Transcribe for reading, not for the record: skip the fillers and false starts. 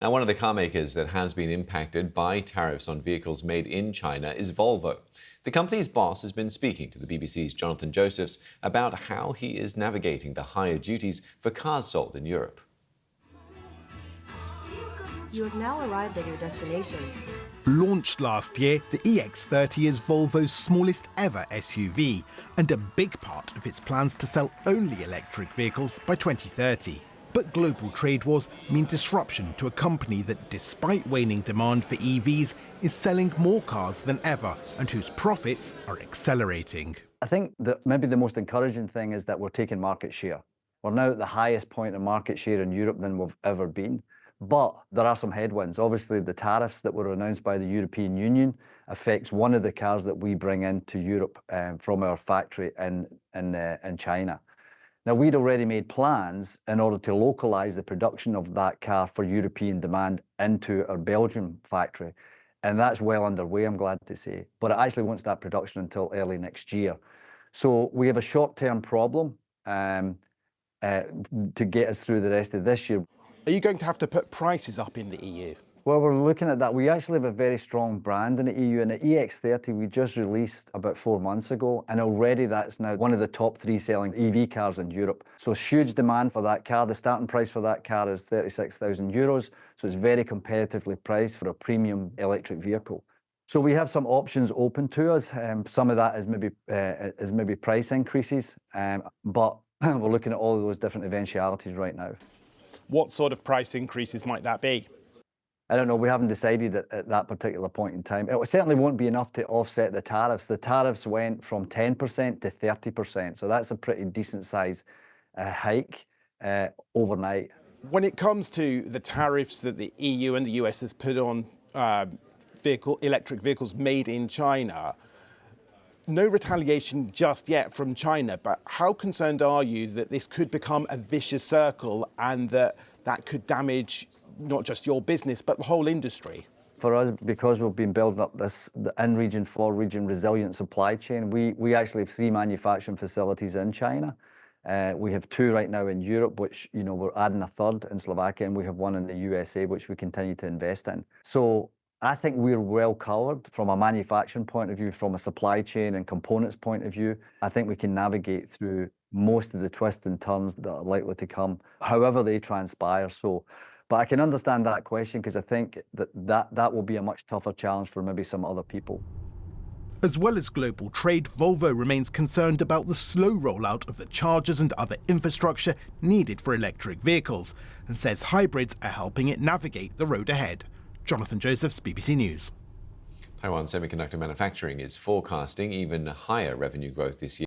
Now, one of the car makers that has been impacted by tariffs on vehicles made in China is Volvo. The company's boss has been speaking to the BBC's Jonathan Josephs about how he is navigating the higher duties for cars sold in Europe. You have now arrived at your destination. Launched last year, the EX30 is Volvo's smallest ever SUV and a big part of its plans to sell only electric vehicles by 2030. But global trade wars mean disruption to a company that, despite waning demand for EVs, is selling more cars than ever and whose profits are accelerating. I think that maybe the most encouraging thing is that we're taking market share. We're now at the highest point of market share in Europe than we've ever been. But there are some headwinds. Obviously, the tariffs that were announced by the European Union affects one of the cars that we bring into Europe from our factory in China. Now, we'd already made plans in order to localise the production of that car for European demand into our Belgian factory. And that's well underway, I'm glad to say. But it actually won't start production until early next year. So we have a short-term problem to get us through the rest of this year. Are you going to have to put prices up in the EU? Well, we're looking at that. We actually have a very strong brand in the EU, and the EX30 we just released about 4 months ago, and already that's now one of the top 3 selling EV cars in Europe. So huge demand for that car. The starting price for that car is €36,000, so it's very competitively priced for a premium electric vehicle. So we have some options open to us. Some of that is maybe price increases, but we're looking at all of those different eventualities right now. What sort of price increases might that be? I don't know. We haven't decided at that particular point in time. It certainly won't be enough to offset the tariffs. The tariffs went from 10% to 30%, so that's a pretty decent size hike overnight. When it comes to the tariffs that the EU and the US has put on electric vehicles made in China, no retaliation just yet from China, but how concerned are you that this could become a vicious circle and that could damage not just your business, but the whole industry? For us, because we've been building up the in-region, for-region resilient supply chain, we actually have 3 manufacturing facilities in China. We have 2 right now in Europe, which, we're adding a 3rd in Slovakia, and we have 1 in the USA, which we continue to invest in. So I think we're well covered from a manufacturing point of view, from a supply chain and components point of view. I think we can navigate through most of the twists and turns that are likely to come, however they transpire. But I can understand that question, because I think that will be a much tougher challenge for maybe some other people. As well as global trade, Volvo remains concerned about the slow rollout of the chargers and other infrastructure needed for electric vehicles, and says hybrids are helping it navigate the road ahead. Jonathan Josephs, BBC News. Taiwan semiconductor manufacturing is forecasting even higher revenue growth this year.